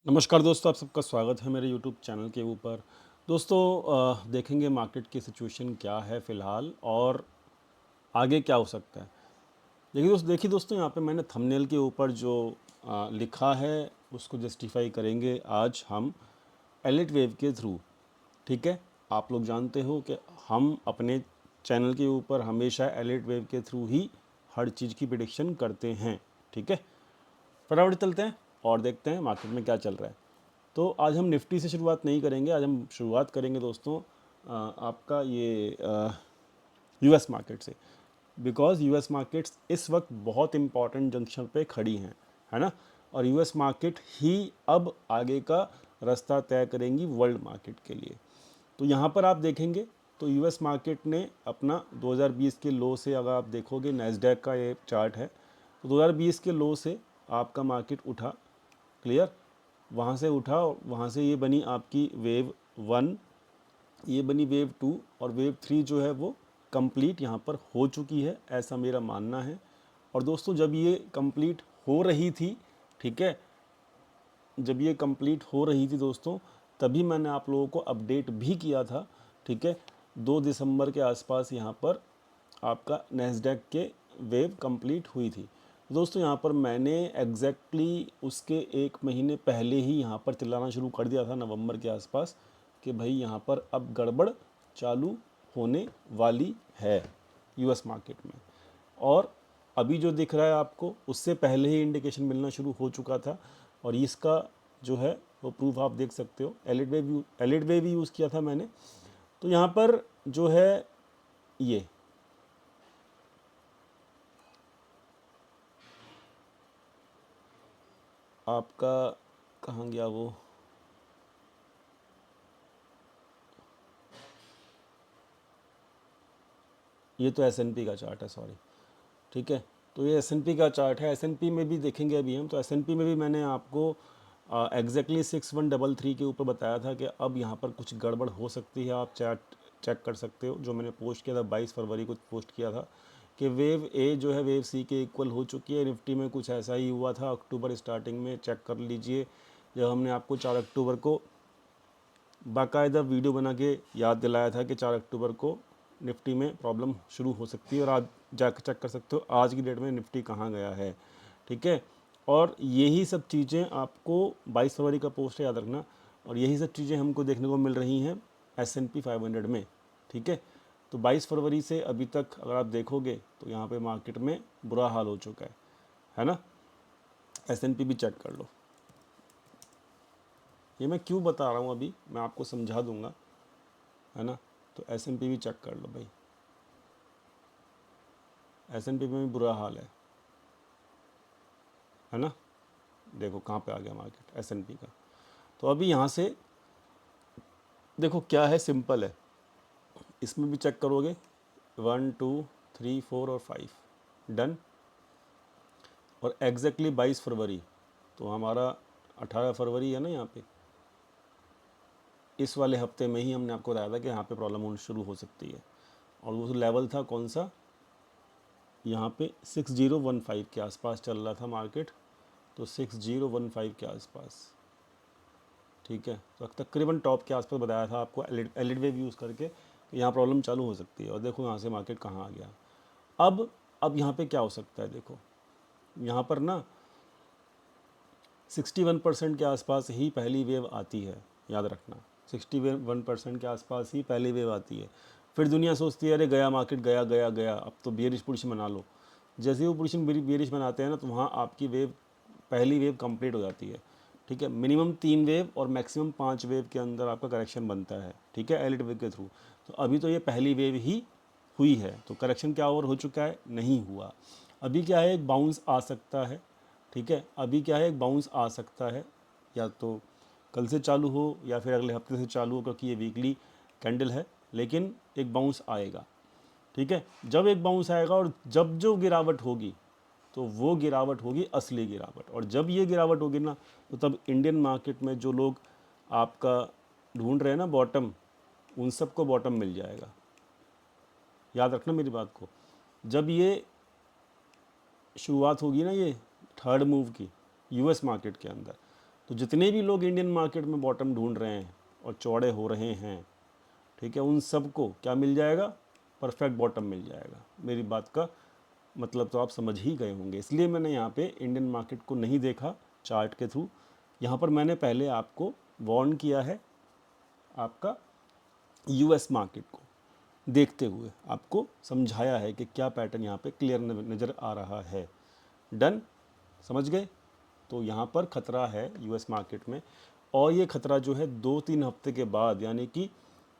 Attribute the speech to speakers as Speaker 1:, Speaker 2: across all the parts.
Speaker 1: नमस्कार दोस्तों, आप सबका स्वागत है मेरे यूट्यूब चैनल के ऊपर। दोस्तों देखेंगे मार्केट की सिचुएशन क्या है फ़िलहाल और आगे क्या हो सकता है। देखिए दोस्तों यहाँ पे मैंने थंबनेल के ऊपर जो लिखा है उसको जस्टिफाई करेंगे आज हम एलिट वेव के थ्रू। ठीक है, आप लोग जानते हो कि हम अपने चैनल के ऊपर हमेशा एलिट वेव के थ्रू ही हर चीज़ की प्रिडिक्शन करते हैं। ठीक है, फटाफट चलते हैं और देखते हैं मार्केट में क्या चल रहा है। तो आज हम निफ्टी से शुरुआत नहीं करेंगे, आज हम शुरुआत करेंगे दोस्तों आपका ये यूएस मार्केट से। बिकॉज़ यूएस मार्केट्स इस वक्त बहुत इंपॉर्टेंट जंक्शन पे खड़ी हैं, है ना। और यूएस मार्केट ही अब आगे का रास्ता तय करेंगी वर्ल्ड मार्केट के लिए। तो यहाँ पर आप देखेंगे तो यूएस मार्केट ने अपना 2020 के लो से, अगर आप देखोगे नैस्डैक का ये चार्ट है, तो 2020 के लो से आपका मार्केट उठा, क्लियर, वहाँ से उठा, वहाँ से ये बनी आपकी वेव 1, ये बनी वेव 2 और वेव 3 जो है वो कंप्लीट यहाँ पर हो चुकी है, ऐसा मेरा मानना है। और दोस्तों जब ये कंप्लीट हो रही थी, ठीक है, जब ये कंप्लीट हो रही थी दोस्तों, तभी मैंने आप लोगों को अपडेट भी किया था। ठीक है, 2 दिसंबर के आसपास यहाँ पर आपका नैस्डैक के वेव कंप्लीट हुई थी। दोस्तों यहाँ पर मैंने एग्जैक्टली उसके 1 महीने पहले ही यहाँ पर चिल्लाना शुरू कर दिया था, नवंबर के आसपास, कि भाई यहाँ पर अब गड़बड़ चालू होने वाली है यूएस मार्केट में। और अभी जो दिख रहा है आपको, उससे पहले ही इंडिकेशन मिलना शुरू हो चुका था। और इसका जो है वो प्रूफ आप देख सकते हो, एलिट वेव यूज़ किया था मैंने। तो यहाँ पर जो है ये आपका, कहाँ गया वो, ये तो एसएनपी का चार्ट है, सॉरी। ठीक है, तो ये एसएनपी का चार्ट है। एसएनपी में भी देखेंगे अभी हम, तो एसएनपी में भी मैंने आपको एग्जैक्टली 6133 के ऊपर बताया था कि अब यहाँ पर कुछ गड़बड़ हो सकती है। आप चार्ट चेक कर सकते हो, जो मैंने पोस्ट किया था 22 फरवरी को पोस्ट किया था कि वेव ए जो है वेव सी के इक्वल हो चुकी है। निफ्टी में कुछ ऐसा ही हुआ था अक्टूबर स्टार्टिंग में, चेक कर लीजिए, जब हमने आपको 4 अक्टूबर को बाकायदा वीडियो बना के याद दिलाया था कि 4 अक्टूबर को निफ्टी में प्रॉब्लम शुरू हो सकती है। और आज जाकर चेक कर सकते हो आज की डेट में निफ्टी कहाँ गया है। ठीक है, और यही सब चीज़ें आपको 22 फरवरी का पोस्ट है, याद रखना। और यही सब चीज़ें हमको देखने को मिल रही हैं S&P 500 में। ठीक है, तो 22 फरवरी से अभी तक अगर आप देखोगे तो यहाँ पे मार्केट में बुरा हाल हो चुका है ना। S&P भी चेक कर लो। ये मैं क्यों बता रहा हूँ अभी मैं आपको समझा दूंगा, है ना। तो S&P भी चेक कर लो भाई, S&P में भी बुरा हाल है ना। देखो कहाँ पे आ गया मार्केट S&P का। तो अभी यहाँ से देखो क्या है, सिंपल है, इसमें भी चेक करोगे 1 2 3 4 और 5 डन। और एग्जैक्टली 22 फरवरी, तो हमारा 18 फरवरी है ना यहाँ पे, इस वाले हफ्ते में ही हमने आपको बताया था कि यहाँ पे प्रॉब्लम होनी शुरू हो सकती है। और वो लेवल था कौन सा, यहाँ पे 6015 के आसपास चल रहा था मार्केट, तो 6015 के आसपास। ठीक है, तो तकरीबन टॉप के आसपास बताया था आपको एलिट वेव यूज़ करके कि यहाँ प्रॉब्लम चालू हो सकती है। और देखो यहाँ से मार्केट कहाँ आ गया। अब यहाँ पे क्या हो सकता है, देखो यहाँ पर ना 61% के आसपास ही पहली वेव आती है, याद रखना। 61% के आसपास ही पहली वेव आती है। फिर दुनिया सोचती है अरे गया मार्केट, गया गया गया, अब तो बेरिश पोजीशन बना लो। जैसे ही वो पोजीशन बेरिश बनाते हैं ना, तो वहाँ आपकी वेव, पहली वेव कंप्लीट हो जाती है। ठीक है, मिनिमम 3 वेव और मैक्सिमम 5 वेव के अंदर आपका करेक्शन बनता है। ठीक है, एलिट वेव के थ्रू। तो अभी तो ये पहली वेव ही हुई है, तो करेक्शन क्या ओवर हो चुका है, नहीं हुआ। अभी क्या है, एक बाउंस आ सकता है। ठीक है, अभी क्या है, एक बाउंस आ सकता है, या तो कल से चालू हो या फिर अगले हफ्ते से चालू हो, क्योंकि ये वीकली कैंडल है, लेकिन एक बाउंस आएगा। ठीक है, जब एक बाउंस आएगा और जब जो गिरावट होगी, तो वो गिरावट होगी असली गिरावट। और जब ये गिरावट होगी ना, तो तब इंडियन मार्केट में जो लोग आपका ढूंढ रहे हैं ना बॉटम, उन सबको बॉटम मिल जाएगा। याद रखना मेरी बात को। जब ये शुरुआत होगी ना, ये थर्ड मूव की यूएस मार्केट के अंदर, तो जितने भी लोग इंडियन मार्केट में बॉटम ढूंढ रहे हैं और चौड़े हो रहे हैं, ठीक है, उन सबको क्या मिल जाएगा? परफेक्ट बॉटम मिल जाएगा। मेरी बात का मतलब तो आप समझ ही गए होंगे। इसलिए मैंने यहाँ पे इंडियन मार्केट को नहीं देखा चार्ट के थ्रू। यहाँ पर मैंने पहले आपको वार्न किया है आपका यूएस मार्केट को देखते हुए, आपको समझाया है कि क्या पैटर्न यहाँ पे क्लियर नज़र आ रहा है। डन, समझ गए? तो यहाँ पर खतरा है यूएस मार्केट में, और ये खतरा जो है 2-3 हफ्ते के बाद, यानी कि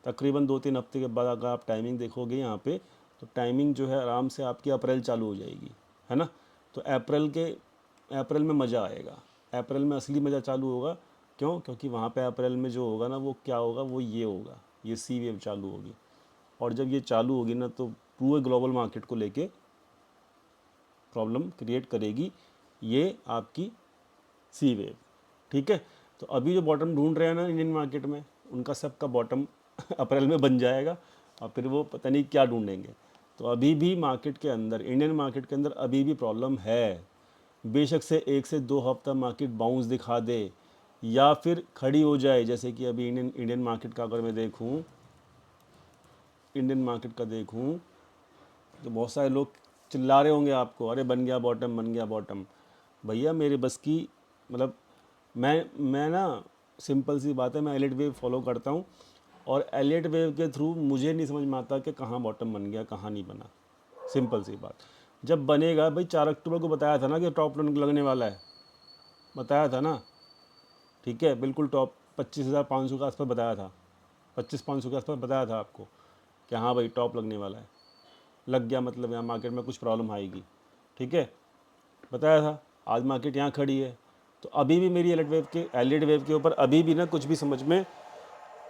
Speaker 1: तकरीबन 2-3 हफ्ते के बाद अगर आप टाइमिंग देखोगे यहाँ पे, तो टाइमिंग जो है आराम से आपकी अप्रैल चालू हो जाएगी, है ना। तो अप्रैल में मज़ा आएगा, अप्रैल में असली मज़ा चालू होगा। क्यों? क्योंकि वहाँ पे अप्रैल में जो होगा ना, वो क्या होगा, वो ये होगा, ये सी वेव चालू होगी। और जब ये चालू होगी ना, तो पूरे ग्लोबल मार्केट को लेके प्रॉब्लम क्रिएट करेगी ये आपकी सी वेव, ठीक है। तो अभी जो बॉटम ढूंढ रहे हैं ना इंडियन मार्केट में, उनका सबका बॉटम अप्रैल में बन जाएगा, और फिर वो पता नहीं क्या ढूंढेंगे। तो अभी भी मार्केट के अंदर, इंडियन मार्केट के अंदर अभी भी प्रॉब्लम है। बेशक से 1 से 2 हफ्ता मार्केट बाउंस दिखा दे या फिर खड़ी हो जाए, जैसे कि अभी इंडियन मार्केट का अगर मैं देखूं, इंडियन मार्केट का देखूं, तो बहुत सारे लोग चिल्ला रहे होंगे आपको, अरे बन गया बॉटम, बन गया बॉटम। भैया मेरे बस की मतलब मैं ना, सिंपल सी बात है, मैं एलिट वेव फॉलो करता हूँ, और एलिट वेव के थ्रू मुझे नहीं समझ में आता कि कहाँ बॉटम बन गया, कहाँ नहीं बना। सिंपल सी बात, जब बनेगा भाई, 4 अक्टूबर को बताया था ना कि टॉप लगने वाला है, बताया था ना, ठीक है, बिल्कुल टॉप 25,500 के आसपास बताया था, 25,500 के आसपास बताया था आपको कि हाँ भाई टॉप लगने वाला है। लग गया, मतलब यहाँ मार्केट में कुछ प्रॉब्लम आएगी, ठीक है, बताया था। आज मार्केट यहाँ खड़ी है, तो अभी भी मेरी एलिट वेव के ऊपर अभी भी ना कुछ भी समझ में,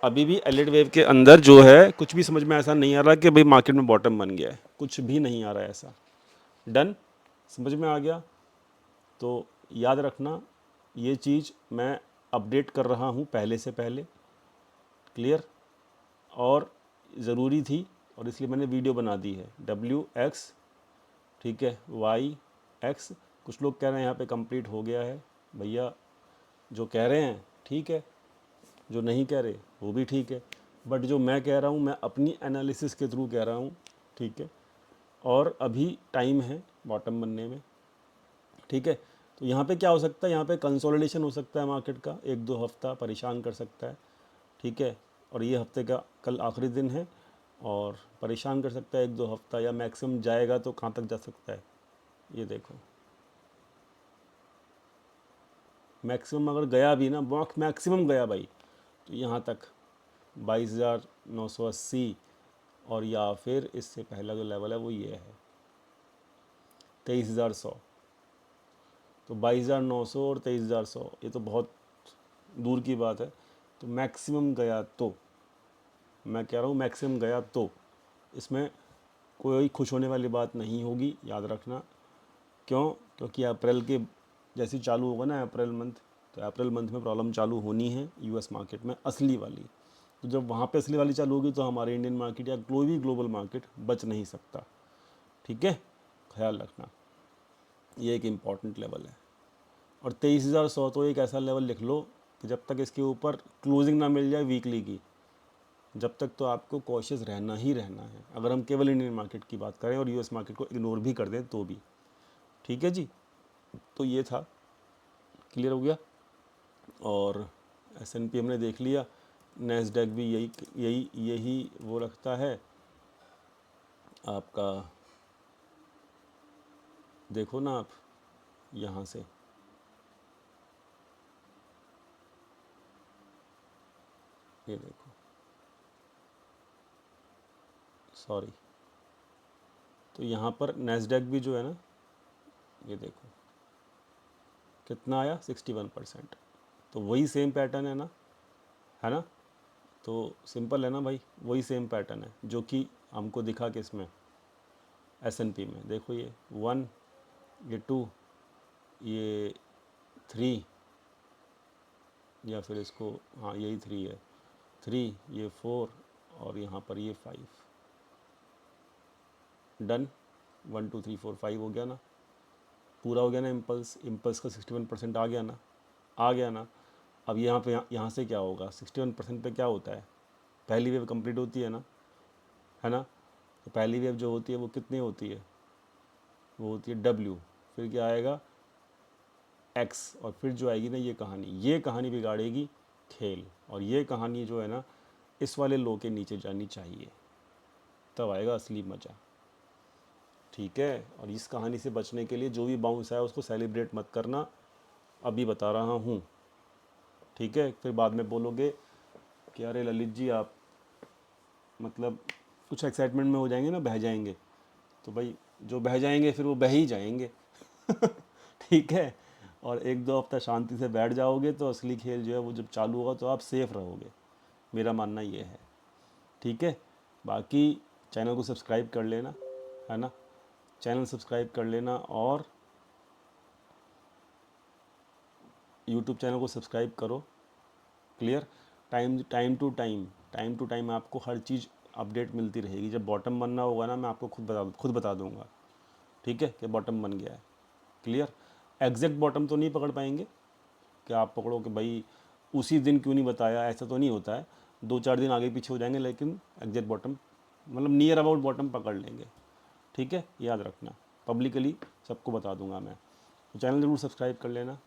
Speaker 1: अभी भी एलिट वेव के अंदर जो है कुछ भी समझ में ऐसा नहीं आ रहा कि भाई मार्केट में बॉटम बन गया है, कुछ भी नहीं आ रहा है ऐसा। डन, समझ में आ गया? तो याद रखना, ये चीज़ मैं अपडेट कर रहा हूँ पहले से पहले, क्लियर, और ज़रूरी थी, और इसलिए मैंने वीडियो बना दी है। WX, ठीक है, YX। कुछ लोग कह रहे हैं यहाँ पे कंप्लीट हो गया है। भैया जो कह रहे हैं ठीक है, जो नहीं कह रहे वो भी ठीक है, बट जो मैं कह रहा हूँ, मैं अपनी एनालिसिस के थ्रू कह रहा हूँ, ठीक है, और अभी टाइम है बॉटम बनने में, ठीक है। तो यहाँ पे क्या हो सकता है, यहाँ पे कंसोलिडेशन हो सकता है मार्केट का, 1-2 हफ्ता परेशान कर सकता है, ठीक है, और ये हफ्ते का कल आखिरी दिन है, और परेशान कर सकता है 1-2 हफ्ता, या मैक्सिमम जाएगा तो कहाँ तक जा सकता है, ये देखो, मैक्सिमम अगर गया भी ना, मैक्सिमम गया भाई, तो यहाँ तक 22,980, और या फिर इससे पहला जो लेवल है वो ये है 23,100। तो 22,900 और 23,100, ये तो बहुत दूर की बात है। तो मैक्सिमम गया तो, मैं कह रहा हूँ मैक्सिमम गया तो, इसमें कोई खुश होने वाली बात नहीं होगी, याद रखना। क्यों? क्योंकि अप्रैल के जैसे ही चालू होगा ना अप्रैल मंथ, तो अप्रैल मंथ में प्रॉब्लम चालू होनी है यूएस मार्केट में, असली वाली। तो जब वहाँ पे असली वाली चालू होगी, तो हमारे इंडियन मार्केट या कोई भी ग्लोबल मार्केट बच नहीं सकता, ठीक है, ख्याल रखना, ये एक इम्पॉर्टेंट लेवल है। और 23,100 तो एक ऐसा लेवल लिख लो कि जब तक इसके ऊपर क्लोजिंग ना मिल जाए वीकली की, जब तक तो आपको कॉशियस रहना ही रहना है, अगर हम केवल इंडियन मार्केट की बात करें और यूएस मार्केट को इग्नोर भी कर दें तो भी, ठीक है जी। तो ये था, क्लियर हो गया। और S&P हमने देख लिया, नैस्डैक भी यही यही यही वो रखता है आपका, देखो ना आप यहाँ से, ये देखो, सॉरी, तो यहाँ पर नैस्डैक भी जो है ना, ये देखो कितना आया, 61%। तो वही सेम पैटर्न है ना। तो सिंपल है ना भाई, वही सेम पैटर्न है जो कि हमको दिखा कि इसमें S&P में देखो, ये 1, ये 2, ये 3, या फिर इसको, हाँ यही 3 है, 3, ये 4, और यहाँ पर ये 5। डन, 1 2 3 4 5 हो गया ना, पूरा हो गया ना। इम्पल्स का 61% आ गया ना, आ गया ना। अब यहाँ से क्या होगा, 61% पे क्या होता है, पहली वेव कंप्लीट होती है ना। तो पहली वेव जो होती है वो कितनी होती है, वो होती है W, फिर क्या आएगा X, और फिर जो आएगी ना ये कहानी बिगाड़ेगी खेल, और ये कहानी जो है ना इस वाले लो के नीचे जानी चाहिए, तब आएगा असली मज़ा। ठीक है, और इस कहानी से बचने के लिए जो भी बाउंस आया उसको सेलिब्रेट मत करना, अभी बता रहा हूँ। ठीक है, फिर बाद में बोलोगे कि अरे ललित जी आप मतलब कुछ एक्साइटमेंट में हो जाएंगे ना, बह जाएंगे, तो भाई जो बह जाएंगे फिर वो बह ही जाएंगे। ठीक है, और एक दो हफ्ता शांति से बैठ जाओगे तो असली खेल जो है वो जब चालू होगा तो आप सेफ रहोगे, मेरा मानना ये है। ठीक है, बाकी चैनल को सब्सक्राइब कर लेना, है ना, चैनल सब्सक्राइब कर लेना, और यूट्यूब चैनल को सब्सक्राइब करो। क्लियर, टाइम टू टाइम आपको हर चीज़ अपडेट मिलती रहेगी। जब बॉटम बनना होगा ना मैं आपको खुद बता दूंगा। ठीक है, कि बॉटम बन गया है। क्लियर, एग्जैक्ट बॉटम तो नहीं पकड़ पाएंगे कि आप पकड़ो कि भाई उसी दिन क्यों नहीं बताया, ऐसा तो नहीं होता है, 2-4 दिन आगे पीछे हो जाएंगे, लेकिन एग्जैक्ट बॉटम मतलब नियर अबाउट बॉटम पकड़ लेंगे। ठीक है, याद रखना, पब्लिकली सबको बता दूंगा मैं। तो चैनल ज़रूर सब्सक्राइब कर लेना।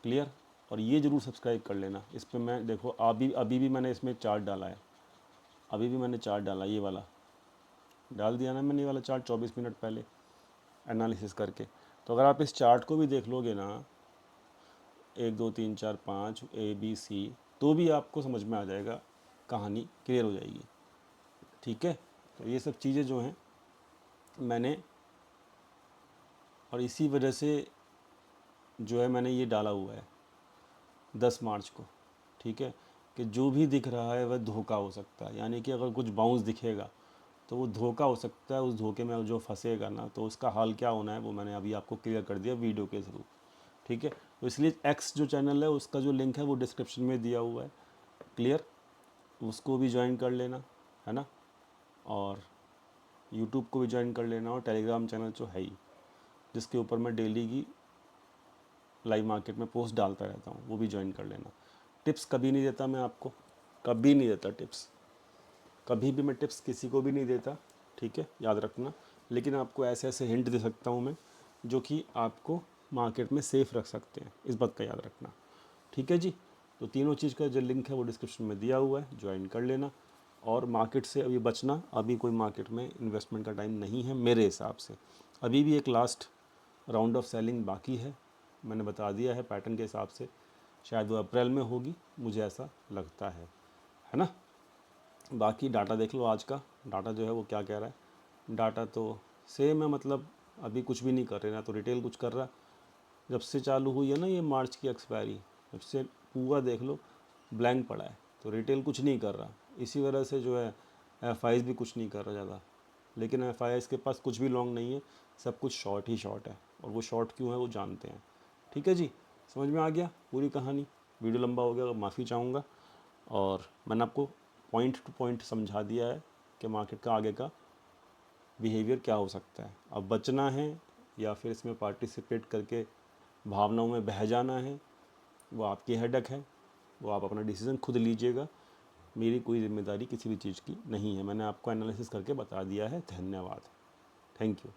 Speaker 1: क्लियर, और ये ज़रूर सब्सक्राइब कर लेना, इस पर मैं देखो अभी भी मैंने इसमें चार्ट डाला है, अभी भी मैंने चार्ट डाला, ये वाला डाल दिया ना मैंने, ये वाला चार्ट 24 मिनट पहले एनालिसिस करके। तो अगर आप इस चार्ट को भी देख लोगे ना, 1 2 3 4 5 ABC, तो भी आपको समझ में आ जाएगा, कहानी क्लियर हो जाएगी। ठीक है, तो ये सब चीज़ें जो हैं मैंने, और इसी वजह से जो है मैंने ये डाला हुआ है 10 मार्च को। ठीक है, कि जो भी दिख रहा है वह धोखा हो सकता है, यानी कि अगर कुछ बाउंस दिखेगा तो वो धोखा हो सकता है, उस धोखे में जो फंसेगा ना तो उसका हाल क्या होना है वो मैंने अभी आपको क्लियर कर दिया वीडियो के थ्रू। ठीक है, तो इसलिए एक्स जो चैनल है उसका जो लिंक है वो डिस्क्रिप्शन में दिया हुआ है। क्लियर, उसको भी ज्वाइन कर लेना, है ना, और यूट्यूब को भी ज्वाइन कर लेना, और टेलीग्राम चैनल जो है ही जिसके ऊपर मैं डेली की लाइव मार्केट में पोस्ट डालता रहता हूँ, वो भी ज्वाइन कर लेना। टिप्स कभी नहीं देता मैं आपको, कभी नहीं देता टिप्स, कभी भी मैं टिप्स किसी को भी नहीं देता। ठीक है, याद रखना, लेकिन आपको ऐसे ऐसे हिंट दे सकता हूँ मैं जो कि आपको मार्केट में सेफ रख सकते हैं, इस बात का याद रखना। ठीक है जी, तो तीनों चीज़ का जो लिंक है वो डिस्क्रिप्शन में दिया हुआ है, ज्वाइन कर लेना। और मार्केट से अभी बचना, अभी कोई मार्केट में इन्वेस्टमेंट का टाइम नहीं है मेरे हिसाब से, अभी भी एक लास्ट राउंड ऑफ सेलिंग बाकी है, मैंने बता दिया है पैटर्न के हिसाब से, शायद वो अप्रैल में होगी, मुझे ऐसा लगता है ना। बाकी डाटा देख लो, आज का डाटा जो है वो क्या कह रहा है, डाटा तो सेम है, मतलब अभी कुछ भी नहीं कर रहे ना, तो रिटेल कुछ कर रहा, जब से चालू हुई है ना ये मार्च की एक्सपायरी, जब से पूरा देख लो ब्लैंक पड़ा है, तो रिटेल कुछ नहीं कर रहा, इसी वजह से जो है FIs भी कुछ नहीं कर रहा ज़्यादा, लेकिन FIs के पास कुछ भी लॉन्ग नहीं है, सब कुछ शॉर्ट ही शॉर्ट है, और वो शॉर्ट क्यों है वो जानते हैं। ठीक है जी, समझ में आ गया पूरी कहानी, वीडियो लंबा हो गया, माफ़ी चाहूँगा, और मैंने आपको पॉइंट टू पॉइंट समझा दिया है कि मार्केट का आगे का बिहेवियर क्या हो सकता है। अब बचना है या फिर इसमें पार्टिसिपेट करके भावनाओं में बह जाना है, वो आपकी हेडक है, वो आप अपना डिसीज़न खुद लीजिएगा, मेरी कोई जिम्मेदारी किसी भी चीज़ की नहीं है, मैंने आपको एनालिसिस करके बता दिया है। धन्यवाद, थैंक यू।